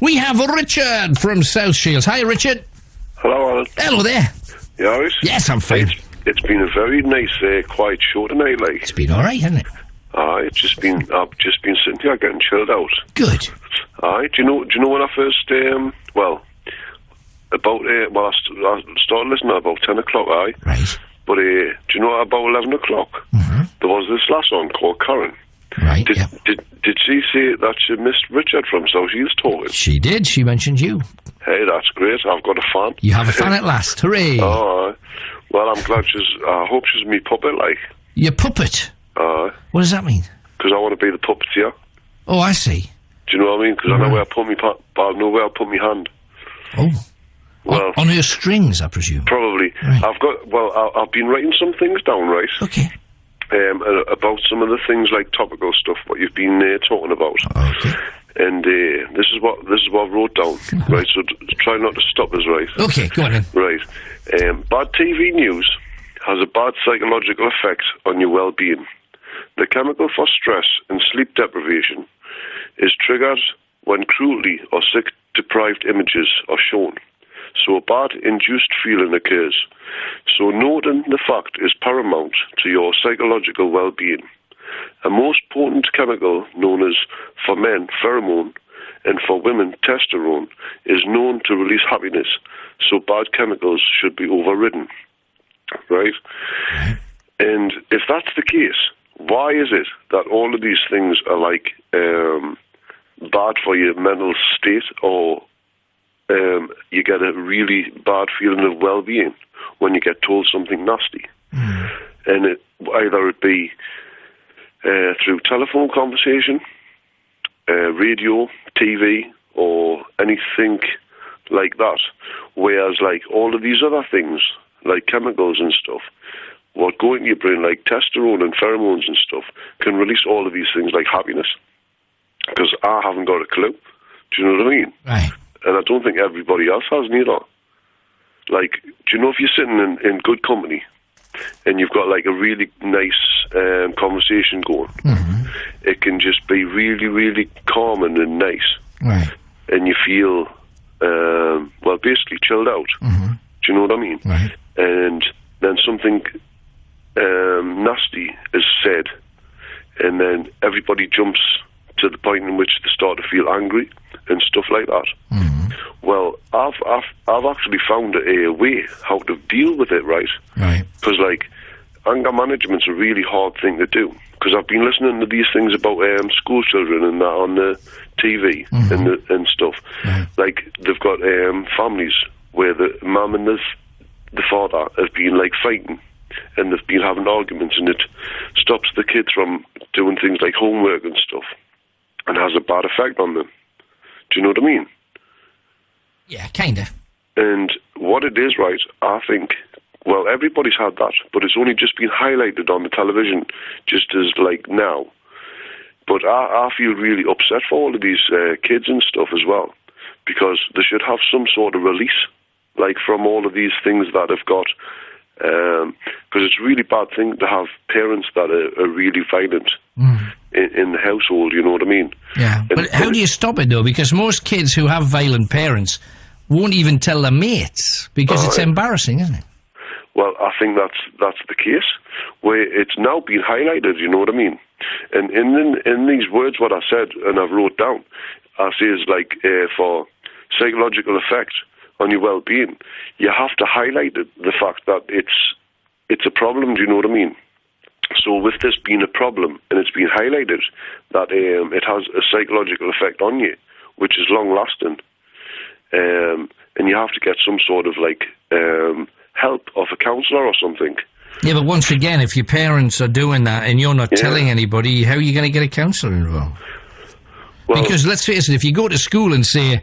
We have Richard from South Shields. Hi, Richard. Hello, Alan. Hello there. You alright? Yes, I'm fine. It's been a very nice, quiet show tonight, like. It's been all right, hasn't it? I've just been sitting here getting chilled out. Good. Do you know when I first, I started listening at about 10 o'clock, Right. But, do you know about 11 o'clock? Mm-hmm. There was this last one called Karen. Right, Did she say that she missed Richard from South Shields talking? She did. She mentioned you. Hey, that's great. I've got a fan. You have a fan at last. Hooray. Oh, well, I'm glad I hope she's me puppet, like. Your puppet? What does that mean? Because I want to be the puppeteer. Oh, I see. Do you know what I mean? Because I know where I put my hand. Oh. Well, on her strings, I presume. Probably. Right. I've been writing some things down, right? Okay. About some of the things like topical stuff, what you've been talking about. Okay. And this is what I wrote down, right? So try not to stop us, right? Okay, go on then. Right. Bad TV news has a bad psychological effect on your well-being. The chemical for stress and sleep deprivation is triggered when cruelty or sick-deprived images are shown. So a bad induced feeling occurs. So noting the fact is paramount to your psychological well-being. A most potent chemical known as, for men, pheromone, and for women, testosterone, is known to release happiness, so bad chemicals should be overridden. Right? And if that's the case, why is it that all of these things are like bad for your mental state, or you get a really bad feeling of well-being when you get told something nasty? And either it be through telephone conversation, radio, TV, or anything like that. Whereas, like, all of these other things, like chemicals and stuff, what go into your brain, like testosterone and pheromones and stuff, can release all of these things like happiness. Because I haven't got a clue. Do you know what I mean? Right. And I don't think everybody else has neither. Like, do you know if you're sitting in good company and you've got like a really nice conversation going, it can just be really, really calming and nice. Right. And you feel, basically chilled out. Do you know what I mean? Right. And then something nasty is said, and then everybody jumps to the point in which they start to feel angry and stuff like that. Well, I've actually found a way how to deal with it, right? Right. Because, like, anger management's a really hard thing to do. Because I've been listening to these things about school children and that on the TV and stuff. Right. Like, they've got families where the mum and the father have been, like, fighting, and they've been having arguments, and it stops the kids from doing things like homework and stuff, and has a bad effect on them. Do you know what I mean? Yeah, kind of. And what it is, right, I think, well, everybody's had that, but it's only just been highlighted on the television just as, like, now. But I feel really upset for all of these kids and stuff as well, because they should have some sort of release, like, from all of these things that have got, because it's a really bad thing to have parents that are really violent in the household, you know what I mean? Yeah, but how do you stop it, though? Because most kids who have violent parents won't even tell their mates, because it's embarrassing, isn't it? Well, I think that's the case, where it's now been highlighted, you know what I mean? And in these words, what I said, and I've wrote down, I say is like, for psychological effect on your well-being, you have to highlight the fact that it's a problem, do you know what I mean? So with this being a problem, and it's been highlighted, that it has a psychological effect on you, which is long-lasting, and you have to get some sort of, like, help of a counsellor or something. Yeah, but once again, if your parents are doing that and you're not telling anybody, how are you going to get a counsellor involved? Well, because, let's face it, if you go to school and say,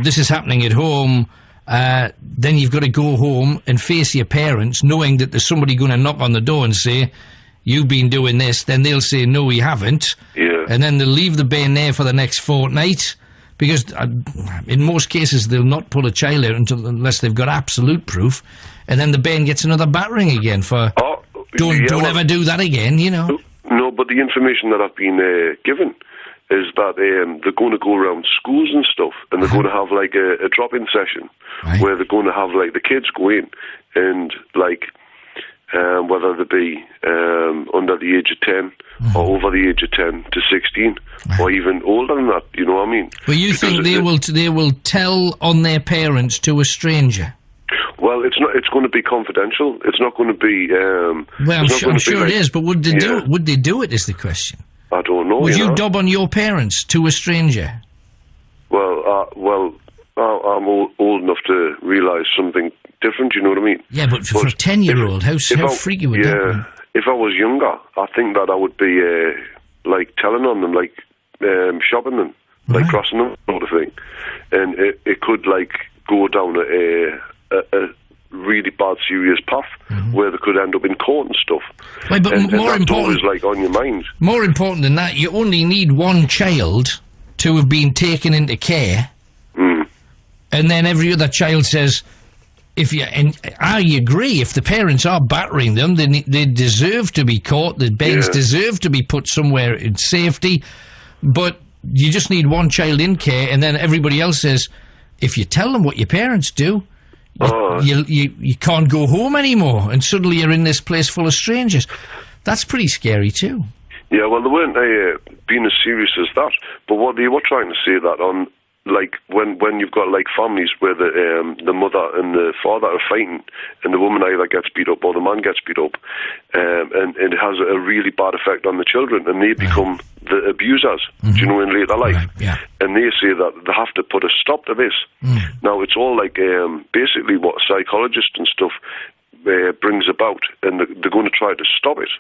this is happening at home, then you've got to go home and face your parents, knowing that there's somebody going to knock on the door and say, you've been doing this. Then they'll say, no, we haven't. Yeah. And then they'll leave the bin there for the next fortnight, because in most cases they'll not pull a child out unless they've got absolute proof, and then the bin gets another battering again for, don't ever do that again, you know. No, but the information that I've been given is that they're going to go around schools and stuff, and they're going to have like a drop-in session where they're going to have like the kids go in and like whether they be under the age of 10 or over the age of 10 to 16 or even older than that. You know what I mean? Well, you think they will tell on their parents to a stranger? Well, it's not. It's going to be confidential. It's not going to be. Well, I'm sure it is. But would they do it? Would they do it? Is the question. I don't know. Would you dob on your parents to a stranger? Well, I'm old enough to realise something different. You know what I mean? Yeah, but for a 10-year-old, how freaky would that be? If I was younger, I think that I would be like telling on them, like shopping them, like crossing them, sort of thing, and it could like go down a really bad, serious path where they could end up in court and stuff. Right, but and more that's important, always like on your mind. More important than that, you only need one child to have been taken into care, and then every other child says, and I agree, if the parents are battering them, they deserve to be caught. The beds deserve to be put somewhere in safety, but you just need one child in care, and then everybody else says, if you tell them what your parents do, you can't go home anymore, and suddenly you're in this place full of strangers. That's pretty scary too. Yeah, well, they weren't being as serious as that, but what they were trying to say that on, like, when you've got, like, families where the mother and the father are fighting, and the woman either gets beat up or the man gets beat up, and it has a really bad effect on the children, and they become the abusers, do you know, in later life. And they say that they have to put a stop to this. Now, it's all, like, basically what psychologists and stuff brings about, and they're going to try to stop it.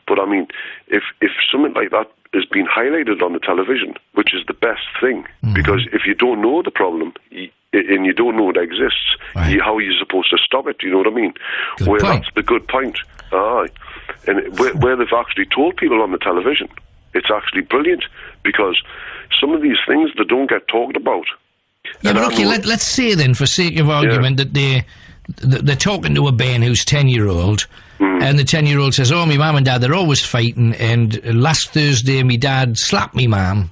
But, I mean, if something like that is being highlighted on the television, which is the best thing, because if you don't know the problem and you don't know it exists, how are you supposed to stop it? Do you know what I mean? That's the good point. And where they've actually told people on the television, it's actually brilliant, because some of these things that don't get talked about. Yeah, but okay, let's say then, for sake of argument, that they're talking to a Ben who's 10-year-old, and the 10-year-old says, oh, my mum and dad, they're always fighting, and last Thursday my dad slapped me mum.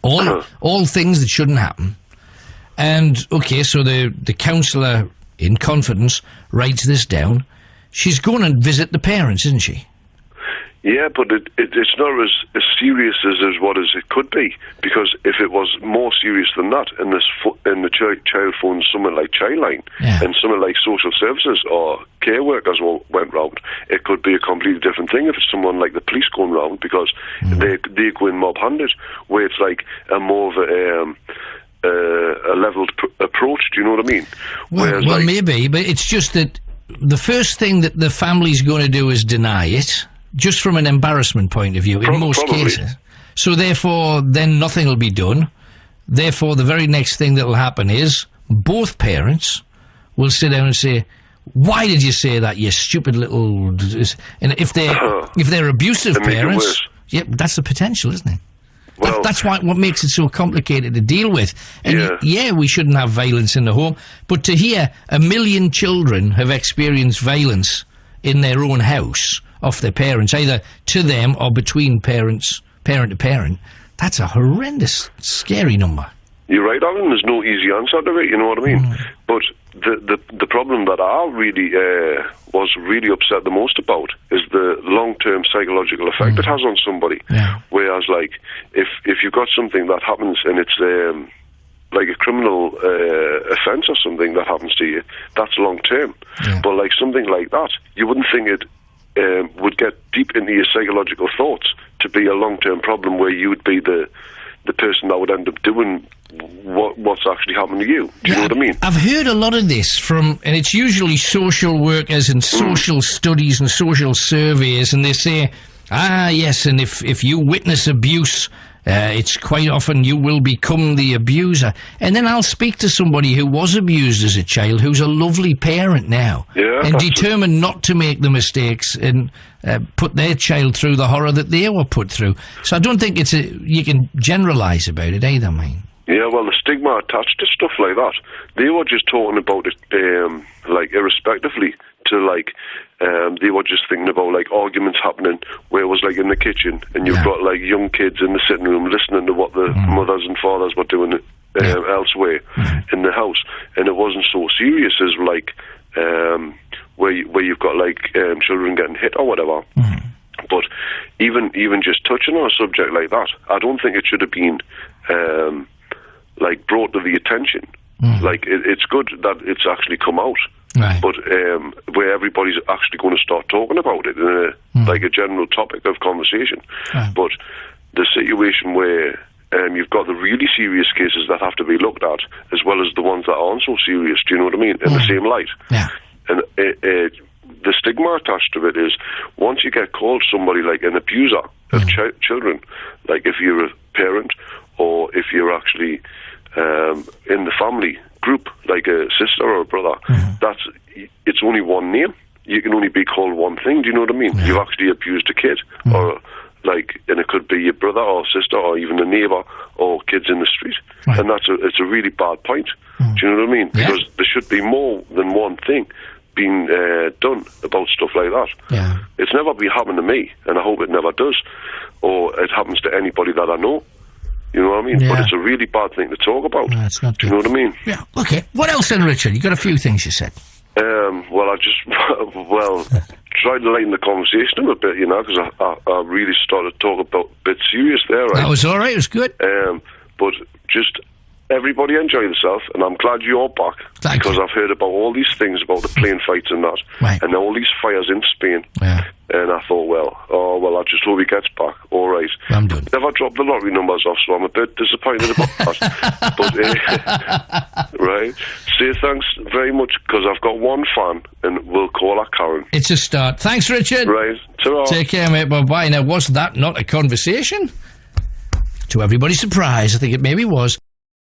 All things that shouldn't happen. And, okay, so the counsellor, in confidence, writes this down. She's going to visit the parents, isn't she? Yeah, but it's not as serious as what it could be, because if it was more serious than that, and the child phones something like Childline and something like social services or care workers went round, it could be a completely different thing if it's someone like the police going round, because they go in mob-handed, where it's like a more of a leveled approach. Do you know what I mean? Well, maybe, but it's just that the first thing that the family's going to do is deny it, just from an embarrassment point of view, in most cases. So therefore, then nothing will be done. Therefore, the very next thing that will happen is both parents will sit down and say, why did you say that, you stupid little... And if they're abusive parents... Yeah, that's the potential, isn't it? Well, that's what makes it so complicated to deal with. And we shouldn't have violence in the home, but to hear 1 million children have experienced violence in their own house off their parents, either to them or between parent to parent, that's a horrendous, scary number. You're right, Alan. There's no easy answer to it, you know what I mean? But the problem that I really was really upset the most about is the long-term psychological effect it has on somebody. Whereas, like, if you've got something that happens and it's like a criminal offence or something that happens to you, that's long-term. But like something like that, you wouldn't think it would get deep into your psychological thoughts to be a long-term problem where you would be the person that would end up doing what's actually happened to you. Do you know what I mean? I've heard a lot of this from, and it's usually social workers and social studies and social surveys, and they say, yes, and if you witness abuse, it's quite often you will become the abuser. And then I'll speak to somebody who was abused as a child, who's a lovely parent now, and determined not to make the mistakes and put their child through the horror that they were put through. So I don't think you can generalise about it either, mate. Yeah, well, the stigma attached to stuff like that, they were just talking about it, like, irrespectively to, like, they were just thinking about like arguments happening where it was like in the kitchen, and you've got like young kids in the sitting room listening to what the mothers and fathers were doing elsewhere in the house, and it wasn't so serious as like where you've got like children getting hit or whatever. But even just touching on a subject like that, I don't think it should have been like brought to the attention. Like it's good that it's actually come out, but where everybody's actually going to start talking about it in like a general topic of conversation. But the situation where you've got the really serious cases that have to be looked at, as well as the ones that aren't so serious. Do you know what I mean? In the same light. And the stigma attached to it is, once you get called somebody like an abuser of children, like if you're a parent or if you're actually in the family group, like a sister or a brother, it's only one name. You can only be called one thing. Do you know what I mean? You've actually abused a kid, or like, and it could be your brother or sister or even a neighbour or kids in the street, and it's a really bad point. Do you know what I mean? Because there should be more than one thing being done about stuff like that. It's never been happening to me, and I hope it never does, or it happens to anybody that I know. You know what I mean? But it's a really bad thing to talk about. It's not Do you know what I mean? Yeah. Okay. What else then, Richard? You got a few things you said. Well, I just tried to lighten the conversation a bit, you know, because I really started to talk about a bit serious there. Right? That was all right. It was good. But just everybody enjoy yourself, and I'm glad you're back. Because I've heard about all these things about the plane fights and that, and all these fires in Spain. And I thought, well, I just hope he gets back. All right. I'm done. Never dropped the lottery numbers off, so I'm a bit disappointed about that. But, right. Say thanks very much, because I've got one fan, and we'll call her Karen. It's a start. Thanks, Richard. Right. Ta-ra. Take care, mate. Bye-bye. Now, was that not a conversation? To everybody's surprise, I think it maybe was.